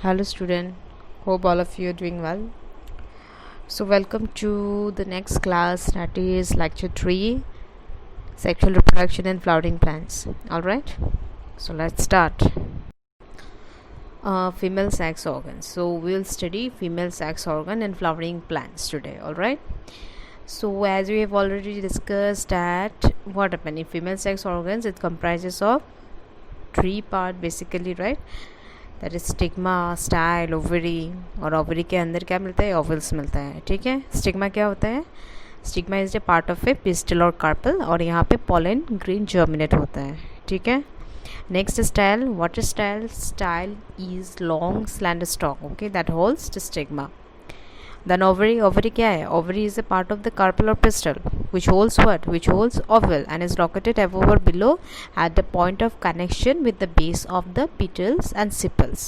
Hello student, hope all of you are doing well. So welcome to the next class, that is lecture 3, sexual reproduction and flowering plants. Alright, so let's start. Female sex organs. So we'll study female sex organ and flowering plants today. Alright. So as we have already discussed that what happened in female sex organs, it comprises of 3 parts basically, right? That is stigma, style, ovary. और ovary के अंदर क्या मिलता है? Vowels मिलता है. ठीक है. स्टिग्मा क्या होता है? Stigma is the part of A pistol और कार्पल, और यहाँ पे पॉलन ग्रीन जर्मिनेट होता है. ठीक है. Next style. What is style? Style is long slander stock, okay, that holds the stigma. Then ovary क्या है? Ovary is a part of the carpel or pistil which holds what? Which holds ovule and is located above or below at the point of connection with the base of the petals and sepals.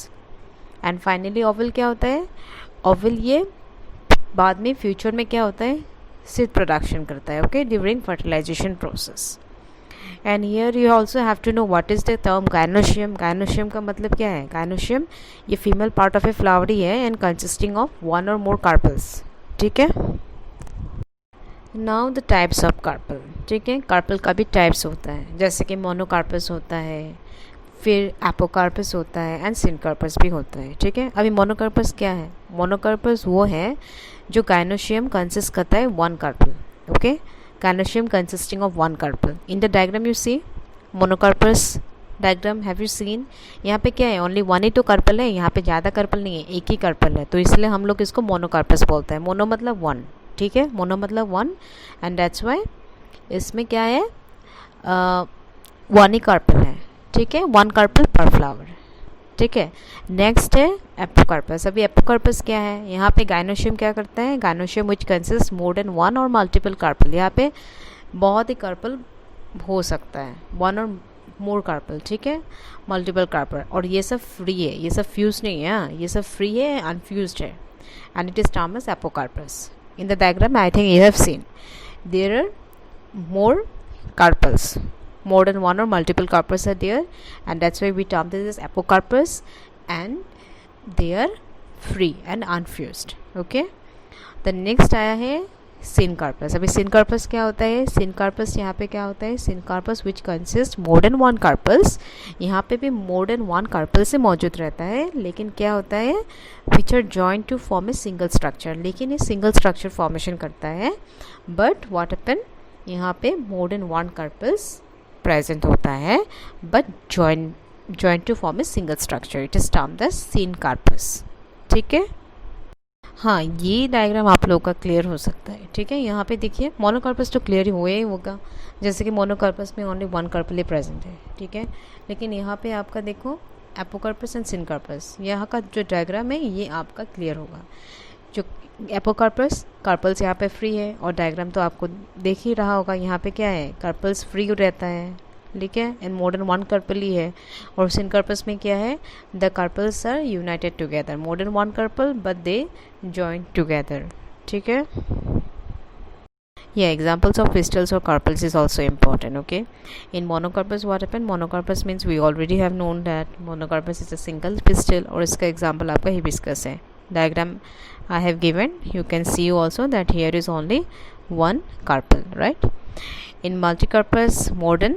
And finally ovule क्या होता है? Ovule ये बाद में future में क्या होता है? सीड प्रोडक्शन करता है, okay, during fertilization process. And here you also have to know what is the term gynoecium. Gynoecium का मतलब क्या है? गायनोशियम ये female part of a flower है and consisting of one or more carpels. ठीक है. Now the types of carpel. ठीक है. कार्पल का भी टाइप्स होता है, जैसे कि मोनोकार्पस होता है, फिर एपोकार्पस होता है एंड सिनकार्पस भी होता है. ठीक है. अभी मोनोकार्पस क्या है? मोनोकार्पस वो है जो गायनोशियम कंसिस्ट करता है one carpel, okay. Gynoecium consisting of one carpel. In the diagram you see monocarpus diagram, have you seen? यहाँ पे क्या है? ओनली वन ही तो कार्पल है, यहाँ पे ज़्यादा कार्पल नहीं है, एक ही कार्पल है, तो इसलिए हम लोग इसको मोनोकार्पस बोलते हैं. मोनो मतलब वन. ठीक है. मोनो मतलब वन एंड दैट्स वाई इसमें क्या है? वन ही कार्पल है. ठीक है. वन कार्पल पर फ्लावर. ठीक है. नेक्स्ट है एपोकार्पस. अभी एपोकार्पस क्या है? यहाँ पे गायनोशियम क्या करता है? गायनोशियम विच कंसिस्ट मोर देन वन और मल्टीपल कार्पल. यहाँ पे बहुत ही कार्पल हो सकता है, वन और मोर कार्पल. ठीक है. Multiple carpel. और ये सब फ्री है, ये सब फ्यूज नहीं है, ये सब फ्री है, अनफ्यूज्ड है, and it is termed as apocarpous. In the diagram I think you have seen there are more carpels, more than one or multiple carpels are there, and that's why we term this as apocarpus, and they are free and unfused. Okay. the next आया है syncarpous. अभी syncarpous क्या होता है? Syncarpous यहाँ पे क्या होता है? Syncarpous which consist more than one carpels. यहाँ पे भी मोर देन वन कार्पल से मौजूद रहता है, लेकिन क्या होता है? Which are joint to form a single structure. लेकिन ये सिंगल स्ट्रक्चर फॉर्मेशन करता है, बट व्हाट हैपन, यहाँ पे more than one carpels present होता है, but joint to form a single structure. It is termed as syncarpous. ठीक है. हाँ, ये डायग्राम आप लोगों का क्लियर हो सकता है. ठीक है. यहाँ पे देखिए मोनोकार्पस तो क्लियर ही होगा, जैसे कि मोनोकार्पस में ओनली वन कार्पल ही प्रेजेंट है. ठीक है. लेकिन यहाँ पे आपका देखो एपोकार्पस एंड सिनकार्पस, यहाँ का जो डायग्राम है ये आपका क्लियर होगा. जो एपोकार्पस, कार्पल्स यहाँ पे फ्री है, और डायग्राम तो आपको देख ही रहा होगा, यहाँ पे क्या है? कार्पल्स फ्री रहता है. ठीक है. And more than one carpel ही है. और सिनकार्पस में क्या है? The carpels are united together, more than one carpel but they join together. ठीक है. Yeah, examples of pistils or carpels is also important. Okay. In monocarpus what happened? Monocarpus means we already have known that monocarpus is a single pistil, और इसका example आपका hibiscus है. Diagram I have given, you can see also that here is only one carpel, right? In multicarpus more than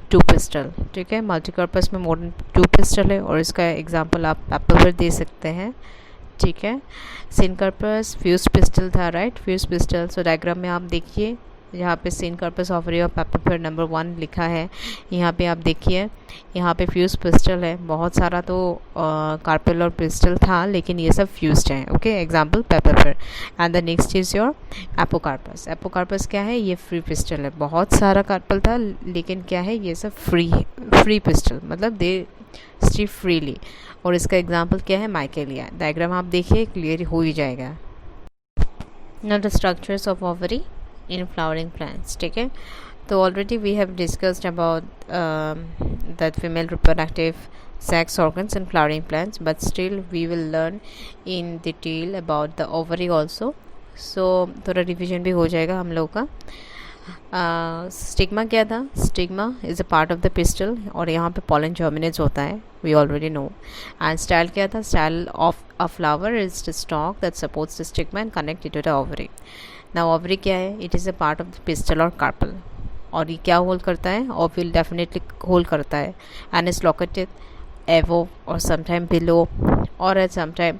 two pistil. ठीक है. multicarpus में more than two pistil है, और इसका example आप पेपर पर दे सकते हैं. ठीक है. सिनकार्पस फ्यूज पिस्टल था, right? Fused pistil. So diagram में आप देखिए यहाँ पे सिनकार्पस ओवरी और पेपर नंबर 1 लिखा है. यहाँ पे आप देखिए यहाँ पे फ्यूज पिस्टल है. बहुत सारा तो कार्पल और पिस्टल था, लेकिन ये सब फ्यूज्ड हैं. Okay. Example paper. And the next is your apocarpous. Apocarpous क्या है? ये फ्री पिस्टल है. बहुत सारा कार्पल था, लेकिन क्या है? ये सब फ्री पिस्टल, मतलब दे स्ट्रीप फ्रीली. और इसका एग्जाम्पल क्या है? माइकेलिया. डायग्राम आप देखिए क्लियर हो ही जाएगा. Now the structures of ovary in flowering plants. ठीक है. तो already we have discussed about that female reproductive sex organs in flowering plants, but still we will learn in detail about the ovary also. So थोड़ा revision भी हो जाएगा हम लोग का. स्टिग्मा क्या था? Stigma is a part of the pistil और यहाँ पे पॉलन जर्मिनेट्स होता है, we already know. And style क्या था? Style of a flower is the stalk that supports the stigma and connect it to the ovary. Now ovary क्या है? It is a part of the pistil और carpel. और ये क्या hold करता है? ओव्यूल डेफिनेटली होल्ड करता है and is located above or sometime below or at some time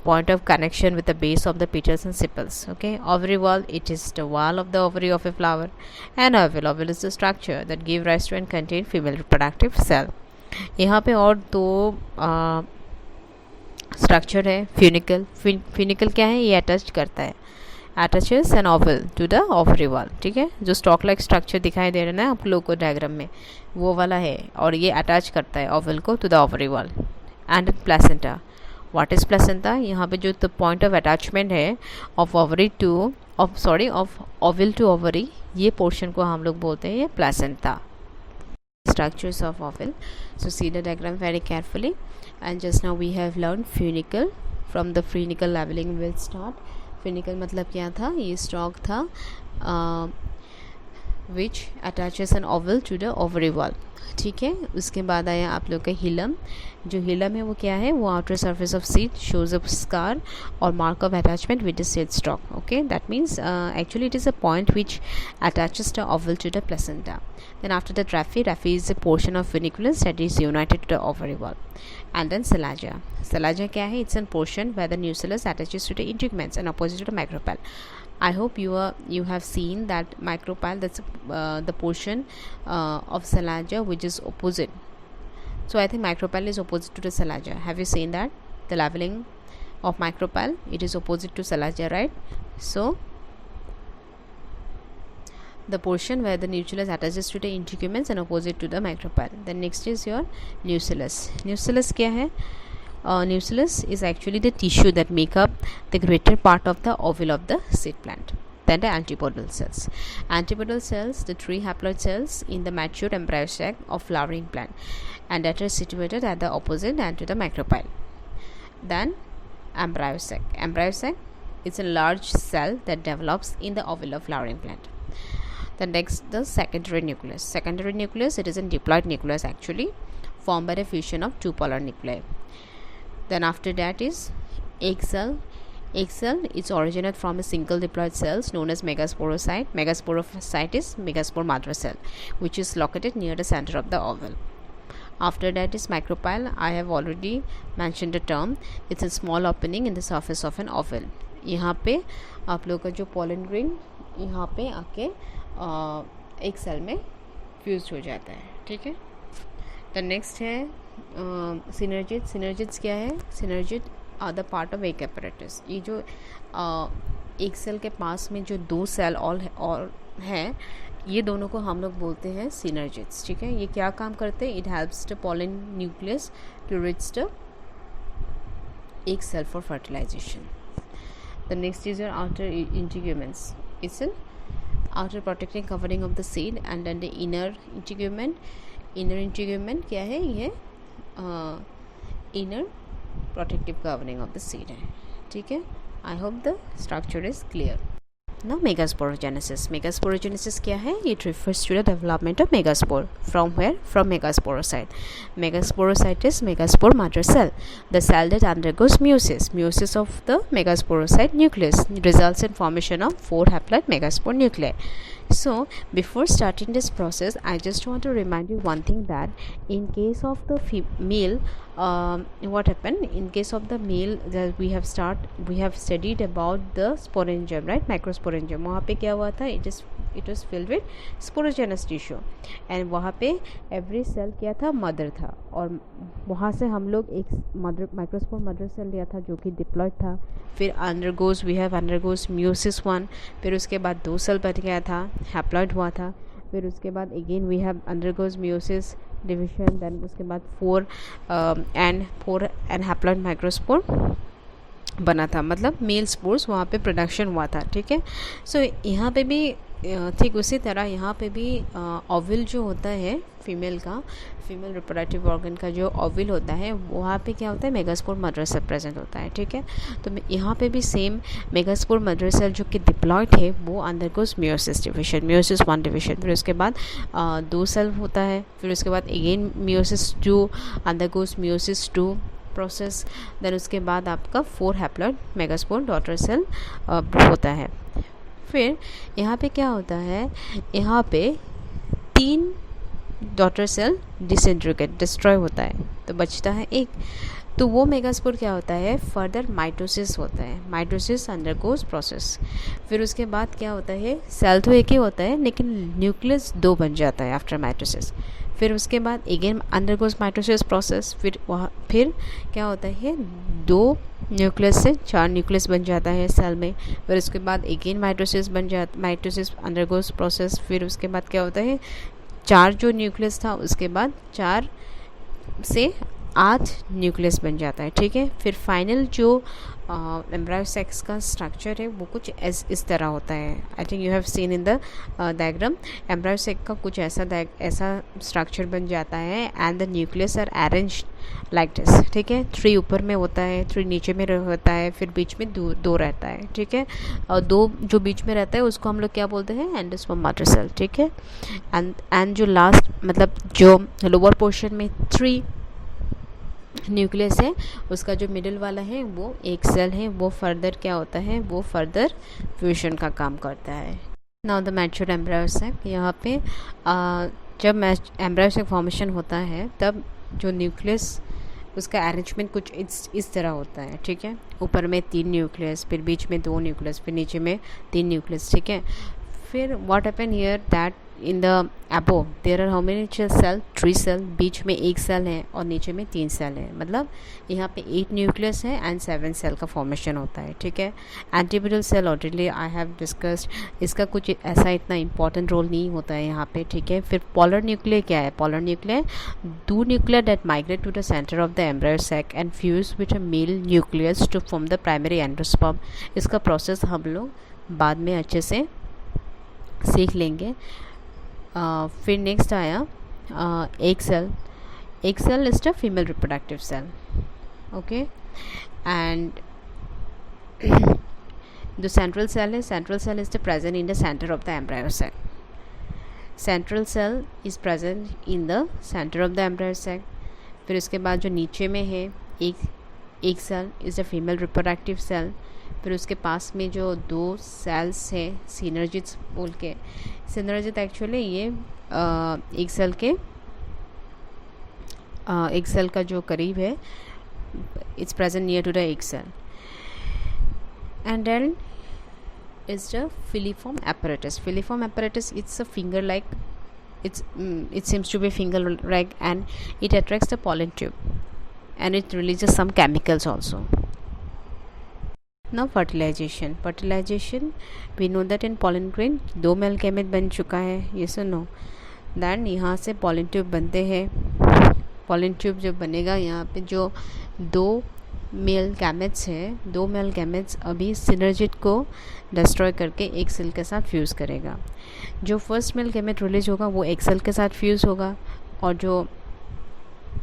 point of connection with the base of the petals and sepals. Okay, ovary wall, it is the wall of the ovary of a flower, and ovule is the structure that give rise to and contain female reproductive cell. यहाँ पे और दो structure है. Funicle. Funicle क्या है? ये attach करता है, attaches an oval to the ovary wall. ठीक है, जो स्टॉक लाइक स्ट्रक्चर दिखाई दे रहा है आप लोग को डायग्राम में, वो वाला है और ये अटैच करता है ओवल को to the ovary wall. And placenta. What is placenta? यहाँ पे जो द पॉइंट ऑफ अटैचमेंट है of ovary to of ovule to ovary, ये पोर्शन को हम लोग बोलते हैं ये placenta. Structures of oval. So see the diagram very carefully. And just now we have learned funicle. From the funicle leveling will start. Funicle मतलब क्या था? ये स्टॉक था which attaches an oval to the ovary wall. ठीक है, उसके बाद आया आप लोग का हिलम. जो हिलम है वो क्या है? वो outer surface of seed shows a scar और mark of attachment with the seed stalk. Okay, that means actually it is a point which attaches the oval to the placenta. Then after that raphe is a portion of funiculus that is united to the ovary wall. And then selagia. Selagia क्या है? It's a portion where the nucellus attaches to the integuments and opposite to the micropyle. I hope you have seen that micropyle, that's the portion of selagia which is opposite. So I think micropyle is opposite to the selagia. Have you seen that? The leveling of micropyle, it is opposite to selagia, right? So the portion where the nucellus attaches to the integuments and opposite to the micropyle. Then next is your nucellus. Nucellus क्या है? Nucellus is actually the tissue that make up the greater part of the ovule of the seed plant. Then the antipodal cells. Antipodal cells, the three haploid cells in the mature embryo sac of flowering plant, and that are situated at the opposite and to the micropyle. Then embryo sac. Embryo sac is a large cell that develops in the ovule of flowering plant. Then next, the secondary nucleus. Secondary nucleus, it is a diploid nucleus actually, formed by the fusion of two polar nuclei. Then after that is egg cell. Egg cell is originated from a single diploid cells known as megasporocyte. Megasporocyte is megaspore mother cell, which is located near the center of the ovule. After that is micropyle. I have already mentioned the term. It's a small opening in the surface of an ovule. यहाँ पे आप लोग का जो pollen grain यहाँ पे आके एक सेल में फ्यूज हो जाता है. ठीक है, द नेक्स्ट है सिनर्जिड. सिनर्जिड्स क्या है? Synergid are the part of egg apparatus. ये जो एक सेल के पास में जो दो सेल और हैं, ये दोनों को हम लोग बोलते हैं सिनर्जिड्स. ठीक है, ये क्या काम करते हैं? It helps the pollen nucleus to reach the egg cell for fertilization. The next is your outer integuments. It's an outer protecting covering of the seed, and then the inner integument. Inner integument क्या है? ये inner protective covering of the seed है. ठीक है, I hope the structure is clear. Now megasporogenesis. Megasporogenesis क्या है? It refers to the development of megaspore. From where? From megasporocyte. Megasporocyte is megaspore mother cell, the cell that undergoes meiosis. Meiosis of the megasporocyte nucleus results in formation of 4 haploid megaspore nuclei. So before starting this process, I just want to remind you one thing, that in case of the male, what happened in case of the male, that we have studied about the sporangium, right? Microsporangium. वहाँ पे क्या हुआ था? it was filled with sporogenous tissue, and वहाँ पे every cell क्या था? Mother था, और वहाँ से हम लोग एक माइक्रोस्पोर मदर सेल लिया था जो कि डिप्लॉयड था. फिर we have undergoes meiosis 1. फिर उसके बाद 2 सेल बच गया था, हैप्लॉइड हुआ था. फिर उसके बाद again we have undergoes meiosis division. then उसके बाद 4 and हैप्लॉइड माइक्रोस्पोर बना था, मतलब मेल स्पोर्स वहाँ पे प्रोडक्शन हुआ था. ठीक है, सो यहाँ पे भी ठीक उसी तरह यहाँ पे भी ओविल जो होता है फीमेल रिप्रोडक्टिव ऑर्गन का जो ओविल होता है वहाँ पे क्या होता है, मेगास्पोर मदर सेल प्रेजेंट होता है। ठीक है, तो यहाँ पे भी सेम मेगास्पोर मदर सेल जो कि डिप्लॉयड है वो undergoes meiosis division, meiosis 1 division, फिर उसके बाद 2 सेल होता है, फिर उसके बाद again meiosis 2 undergoes meiosis 2 process, then उसके बाद आपका 4 हैप्लॉइड मेगास्पोर डॉटर सेल होता है। फिर यहाँ पे क्या होता है, यहाँ पे 3 डॉटर सेल डिसइंटीग्रेट डिस्ट्रॉय होता है, तो बचता है एक। तो वो मेगास्पोर क्या होता है, फर्दर माइटोसिस होता है, माइटोसिस अंडरगोस प्रोसेस। फिर उसके बाद क्या होता है, सेल तो एक ही होता है लेकिन न्यूक्लियस 2 बन जाता है आफ्टर माइटोसिस। फिर उसके बाद अगेन अंडरगोस माइटोसिस प्रोसेस, फिर क्या होता है, 2 न्यूक्लियस से 4 न्यूक्लियस बन जाता है सेल में। फिर उसके बाद अगेन माइटोसिस अंडरगोस प्रोसेस। फिर उसके बाद क्या होता है, 4 जो न्यूक्लियस था उसके बाद 4 से 8 न्यूक्लियस बन जाता है। ठीक है, फिर फाइनल जो एम्ब्रायो सेक्स का स्ट्रक्चर है वो कुछ इस तरह होता है। I think you have seen in the diagram, embryo sac का कुछ ऐसा स्ट्रक्चर बन जाता है and the nucleus are arranged like this. ठीक है, 3 ऊपर में होता है, 3 नीचे में होता है, फिर बीच में 2 रहता है। ठीक है, और 2 जो बीच में रहता है उसको हम लोग क्या बोलते हैं, एंडोस्पर्म मदर सेल। ठीक है, एंड जो लास्ट मतलब जो लोअर पोर्शन में 3 न्यूक्लियस है उसका जो मिडिल वाला है वो एक सेल है, वो फर्दर क्या होता है, वो फर्दर फ्यूजन का काम करता है। Now the mature embryo sac, यहाँ पे जब एम्ब्रायो सैक फॉर्मेशन होता है तब जो न्यूक्लियस उसका अरेंजमेंट कुछ इस तरह होता है। ठीक है, ऊपर में 3 न्यूक्लियस, फिर बीच में 2 न्यूक्लियस, फिर नीचे में 3 न्यूक्लियस। ठीक है, फिर what happen here that in the above there are how many cell, 3 cell, बीच में 1 सेल है और नीचे में 3 सेल है, मतलब यहाँ पे 8 न्यूक्लियस है एंड 7 सेल का फॉर्मेशन होता है। ठीक है, antipodal cell already I have discussed, इसका कुछ ऐसा इतना इंपॉर्टेंट रोल नहीं होता है यहाँ पे। ठीक है, फिर पोलर न्यूक्लियर क्या है, polar nuclear 2 nuclear that migrate to the centre of the embryo sac and fuse with a male nucleus to form the primary endosperm. इसका प्रोसेस हम लोग बाद में अच्छे से सीख लेंगे। फिर नेक्स्ट आया egg cell is the female reproductive cell. Okay, and जो central cell is the present in the centre of the embryo sac. Central cell is present in the centre of the embryo sac. फिर उसके बाद जो नीचे में है egg cell is the female reproductive cell. फिर उसके पास में जो 2 सेल्स हैं सिनर्जिट्स बोल के, सिनर्जिट एक्चुअली ये एक सेल का जो करीब है, it's present near to the egg cell. And then is the filiform apparatus. Filiform apparatus, it's a finger like, it seems to be finger like, and it attracts the pollen tube and it releases some chemicals also. Now fertilization we know that in pollen grain 2 male gamete बन चुका है, yes or no? Then यहाँ से pollen tube बनते हैं। pollen tube जब बनेगा यहाँ पे जो 2 मेल गैमेट्स हैं, 2 मेल गैमेट्स अभी सिनर्जिट को डिस्ट्रॉय करके एक सेल के साथ फ्यूज़ करेगा। जो फर्स्ट मेल गैमेट रिलीज होगा वो एक सेल के साथ फ्यूज़ होगा, और जो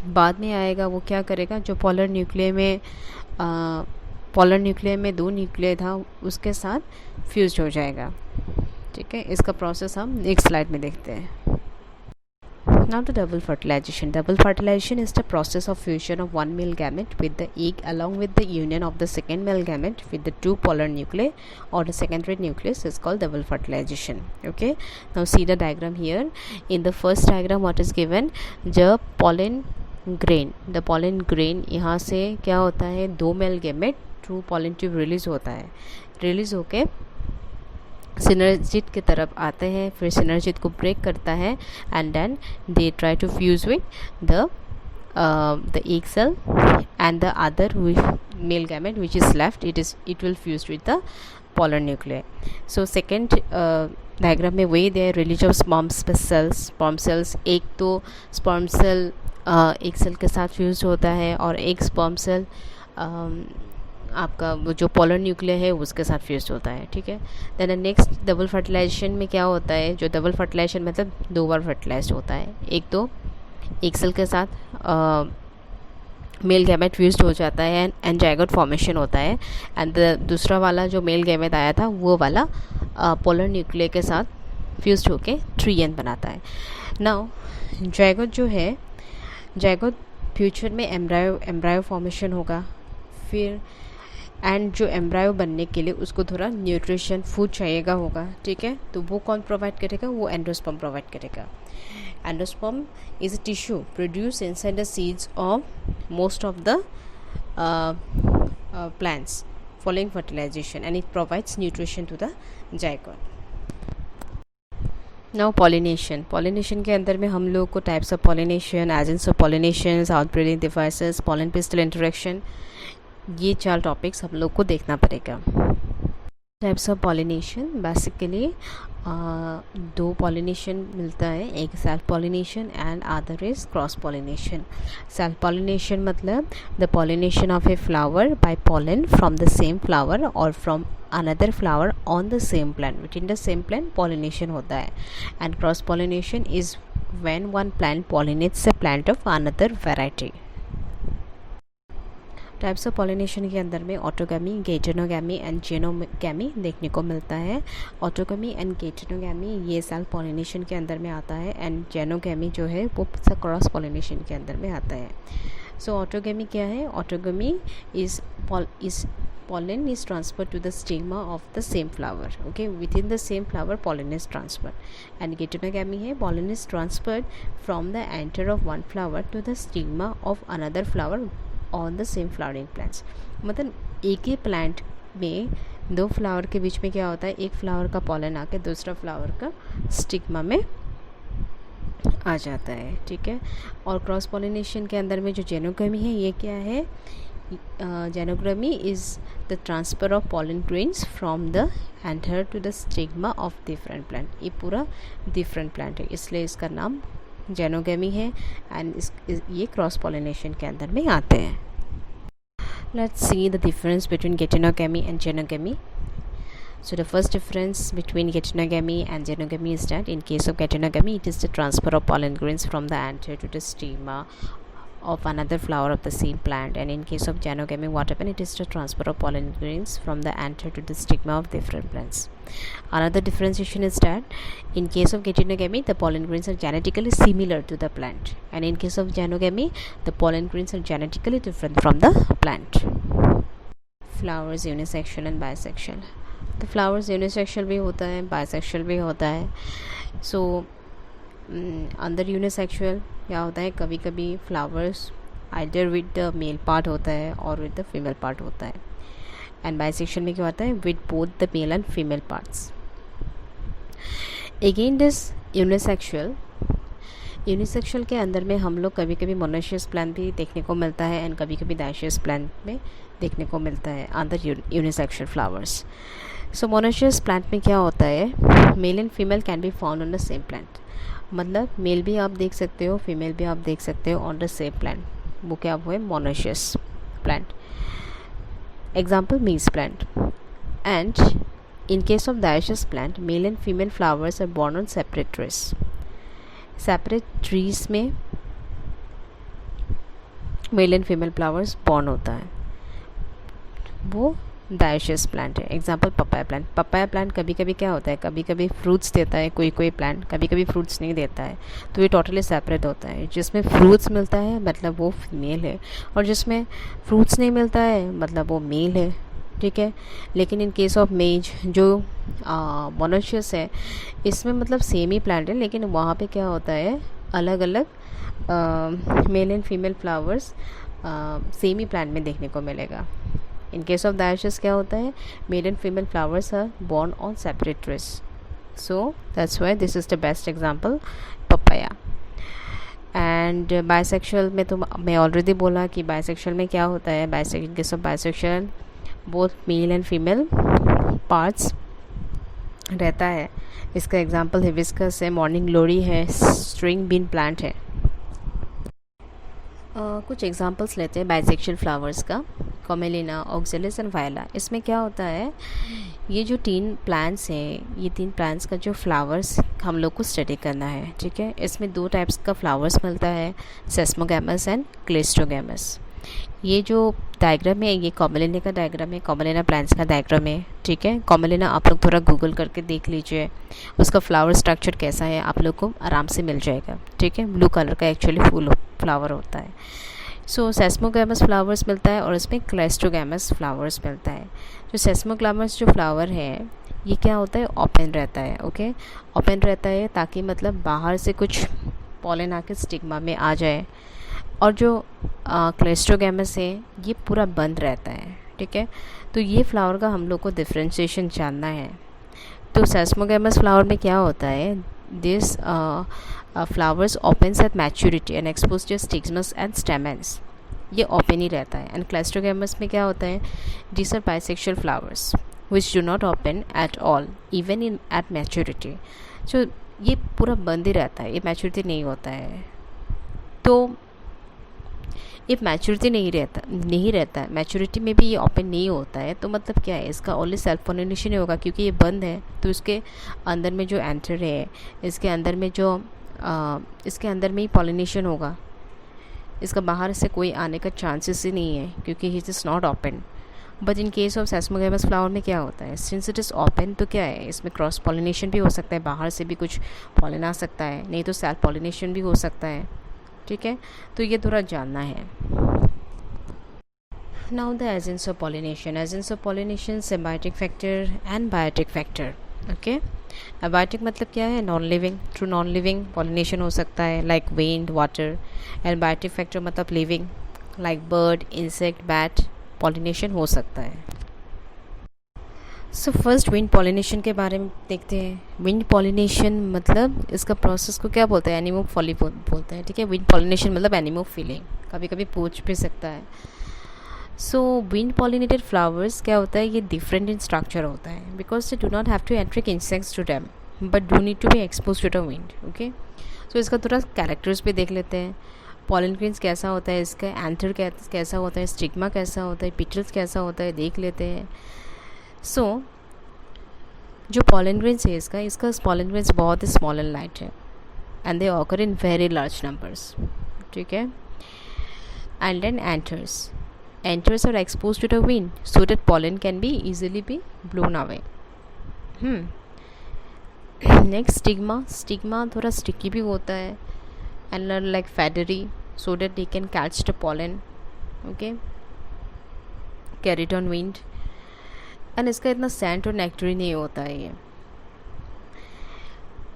बाद में आएगा वो क्या करेगा, जो पोलर न्यूक्लियर में 2 न्यूक्लियर था उसके साथ फ्यूज हो जाएगा। ठीक है, इसका प्रोसेस हम नेक्स्ट स्लाइड में देखते हैं। Now to double fertilization. Double fertilization is the process of fusion of 1 male gamete with the egg along with the union of the second male gamete with the 2 polar nuclei or the secondary nucleus is called double fertilization. Okay, now see the diagram here. In the first diagram what is given, the pollen grain यहाँ से क्या होता है, 2 male gamete through pollen tube release होता है, release होके synergid की तरफ आते हैं, फिर सिनर्जिट को ब्रेक करता है and then they try to fuse with the egg cell and the other male gamete which is left, it will fuse with the polar nuclei. So second diagram में वही they release of sperm cells। एक तो sperm cell एक cell के साथ fuse होता है और एक sperm cell आपका वो जो पोलर न्यूक्लियर है उसके साथ फ्यूज होता है, ठीक है। देन नेक्स्ट डबल फर्टिलाइजेशन में क्या होता है, जो डबल फर्टिलाइजेशन मतलब 2 बार फर्टिलाइज होता है। एक तो एक सेल के साथ मेल गैमेट फ्यूज्ड हो जाता है एंड जाइगोट फॉर्मेशन होता है, एंड दूसरा वाला जो मेल गैमेट आया था वो वाला पोलर न्यूक्लियर के साथ फ्यूज्ड होके 3n बनाता है। नाउ जाइगोट जो है, जाइगोट फ्यूचर में एम्ब्रायो फॉर्मेशन होगा, फिर एंड जो एम्ब्रायो बनने के लिए उसको थोड़ा न्यूट्रिशन फूड चाहिएगा होगा, ठीक है। तो वो कौन प्रोवाइड करेगा, वो एंडोस्पर्म प्रोवाइड करेगा। Endosperm is a tissue produce inside the seeds of most of the plants following fertilization, and it provides nutrition to the zygote. Now pollination के अंदर में हम लोग को types of pollination, agents of pollination, outbreeding devices, pollen pistil interaction, ये 4 topics हम लोग को देखना पड़ेगा। Types of pollination basically 2 pollination मिलता है, एक self pollination and other is cross pollination. Self pollination मतलब the pollination of a flower by pollen from the same flower और from another flower on the same plant, within the same plant pollination होता है। and cross pollination is when one plant pollinates a plant of another variety। Types of pollination के अंदर में autogamy, गेटेनोगैमी and जेनोगैमी देखने को मिलता है। ऑटोगैमी एंड गेटेनोगैमी ये सेल्फ पॉलिनेशन के अंदर में आता है, एंड जेनोगैमी जो है वो क्रॉस पॉलिनेशन के अंदर में आता है। सो ऑटोगैमी क्या है, autogamy is pollen is transferred to the stigma of the same flower, okay, within the same flower pollen is transferred। and गेटेनोगैमी है, pollen is transferred from the anther of one flower to the stigma of another flower on the same flowering plants। मतलब एक ही plant में 2 flower के बीच में क्या होता है, एक फ्लावर का पॉलन आके दूसरा फ्लावर का स्टिग्मा में आ जाता है, ठीक है। और क्रॉस पॉलिनेशन के अंदर में जो जेनोगैमी है ये क्या है, xenogamy is the transfer of pollen grains from the anther to the stigma of different plant. ये पूरा डिफरेंट प्लांट है इसलिए इसका नाम जेनोगैमी है, एंड ये क्रॉस पॉलिनेशन के अंदर में आते हैं। Let's see the difference between geitonogamy and xenogamy. So the first difference between getenogamy and genogamy is that in case of getenogamy, it is the transfer of pollen grains from the anther to the stigma of another flower of the same plant, and in case of genogamy, what happens, it is the transfer of pollen grains from the anther to the stigma of different plants. Another differentiation is that in case of getenogamy, the pollen grains are genetically similar to the plant, and in case of genogamy, the pollen grains are genetically different from the plant. Flowers unisexual and bisexual। तो flowers unisexual भी होता है, bisexual भी होता है। सो अंदर unisexual क्या होता है, कभी कभी flowers either with the male part होता है और विद द फीमेल पार्ट होता है, एंड बाइसेक्शुअल में क्या होता है, with both the mail and female parts. Again this unisexual के अंदर में हम लोग कभी कभी मोनोशियस प्लांट भी देखने को मिलता है, एंड कभी कभी डायशियस प्लांट में देखने को मिलता है अंदर यूनिसेक्शुअल फ्लावर्स। सो मोनोशियस प्लांट में क्या होता है, male and female can be found on the same plant, मतलब मेल भी आप देख सकते हो, फीमेल भी आप देख सकते हो ऑन द सेम प्लांट, वो क्या वो है monoecious plant. Example maize plant. And in case of dioecious plant, male and female flowers are borne on separate trees. Separate trees में male and female flowers borne होता है, वो dioecious plant है। Example papaya plant. Papaya plant कभी कभी क्या होता है, कभी कभी फ्रूट्स देता है, कोई प्लांट कभी कभी फ्रूट्स नहीं देता है, तो ये टोटली सेपरेट होता है। जिसमें फ्रूट्स मिलता है मतलब वो फीमेल है, और जिसमें फ्रूट्स नहीं मिलता है मतलब वो मेल है, ठीक है। लेकिन इन केस ऑफ मेज जो मोनोशियस है, इसमें मतलब सेम ही प्लांट है, लेकिन वहाँ पे क्या होता है, अलग अलग mail and female flowers same he plant में देखने को मिलेगा। इन केस ऑफ डायशियस क्या होता है, male and female flowers are borne on separate trees, so that's why this is the best example papaya. And bisexual में तो मैं ऑलरेडी बोला कि बाइसेक्सुअल में क्या होता है, इन case of bisexual both male and female parts रहता है। इसका एग्जांपल हिबिस्कस है, मॉर्निंग ग्लोरी है, स्ट्रिंग बीन प्लांट है। कुछ एग्जांपल्स लेते हैं बाइसेक्सुअल फ्लावर्स का, कॉमेलिना, ऑक्जेलिस एंड वायला। इसमें क्या होता है, ये जो 3 प्लांट्स हैं, ये 3 प्लांट्स का जो फ्लावर्स हम लोग को स्टडी करना है, ठीक है। इसमें 2 टाइप्स का फ्लावर्स मिलता है, सेस्मोगैमस एंड क्लेस्टोगैमस। ये जो डायग्राम है ये कॉमेलिना का डायग्राम है, कॉमेलिना प्लांट्स का डायग्राम है, ठीक है। कॉमेलिना आप लोग थोड़ा गूगल करके देख लीजिए, उसका फ्लावर स्ट्रक्चर कैसा है आप लोग को आराम से मिल जाएगा, ठीक है। ब्लू कलर का एक्चुअली फूल फ्लावर होता है। सो सेस्मोगैमस फ्लावर्स मिलता है और इसमें क्लेस्टोगैमस फ्लावर्स मिलता है। जो सेस्मोगैमस जो फ्लावर है ये क्या होता है, ओपन रहता है, ओके। ओपन रहता है ताकि मतलब बाहर से कुछ पॉलन आके स्टिग्मा में आ जाए, और जो क्लेस्टोगैमस है ये पूरा बंद रहता है, ठीक है। तो ये फ्लावर का हम लोग को डिफ्रेंशिएशन जानना है। तो सेस्मोगैमस फ्लावर में क्या होता है, this flowers opens at maturity and expose to stigmas and stamens, ये ओपन ही रहता है। एंड क्लेस्टोगैमस में क्या होता है, these are bisexual flowers which do not open at all even in at maturity. So ये पूरा बंद ही रहता है, ये मैच्योरिटी नहीं होता है। तो ये मैच्योरिटी नहीं रहता है, मैच्योरिटी में भी ये ओपन नहीं होता है। तो मतलब क्या है, इसका ओनली सेल्फ पॉलिनेशन ही होगा, क्योंकि ये बंद है। तो इसके अंदर में जो एंटर है, इसके अंदर में जो इसके अंदर में ही पॉलिनेशन होगा, इसका बाहर से कोई आने का चांसेस ही नहीं है, क्योंकि it is not open. But in case of chasmogamous flower में क्या होता है, सिंस इट इज़ ओपन, तो क्या है, इसमें क्रॉस पॉलिनेशन भी हो सकता है, बाहर से भी कुछ पॉलन आ सकता है, नहीं तो सेल्फ पॉलिनेशन भी हो सकता है, ठीक है। तो ये थोड़ा जानना है। Now the agents of pollination, symbiotic factor and biotic factor, okay. Abiotic मतलब क्या है, non living, through non living pollination हो सकता है, like wind, water. And biotic factor मतलब living, like bird, insect, bat, pollination हो सकता है। सो फर्स्ट विंड पॉलिनेशन के बारे में देखते हैं। विंड पॉलिनेशन मतलब इसका प्रोसेस को क्या बोलते हैं, एनिमोफिली बोलते हैं, ठीक है। विंड पॉलिनेशन मतलब एनिमोफिली, कभी कभी पूछ भी सकता है। सो विंड पॉलिनेटेड फ्लावर्स क्या होता है, ये डिफरेंट इन स्ट्रक्चर होता है, because they do not have to attract insects to them but do need to be expose to the wind, okay. So इसका थोड़ा कैरेक्टर्स भी देख लेते हैं। पॉलन ग्रेन्स कैसा होता है, इसका एंथर कैसा होता है, स्टिग्मा कैसा होता है, पिटल्स कैसा होता है, देख लेते हैं। सो जो पॉलन ग्रेन्स है इसका पॉलन ग्रेन्स बहुत ही स्मॉल एंड लाइट है, and they occur in very large numbers, ठीक है। And then anthers are expose to the wind so that pollen can be easily be blown away. Next stigma थोड़ा sticky भी होता है, and like feathery so that they can catch the pollen, okay, carried on wind. And इसका इतना Saint और नेक्टरी नहीं होता है ये।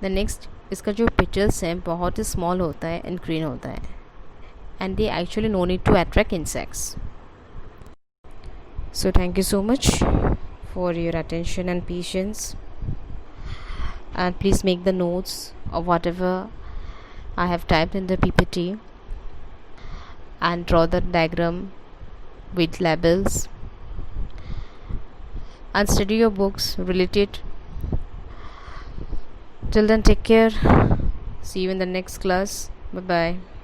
द नेक्स्ट, इसका जो पिटल्स हैं बहुत ही स्मॉल होता है एंड ग्रीन होता है, and they actually no need to attract insects. So thank you so much for your attention and patience, and please make the notes of whatever I have typed in the PPT and draw the diagram with labels and study your books related. Till then, take care. See you in the next class. Bye bye.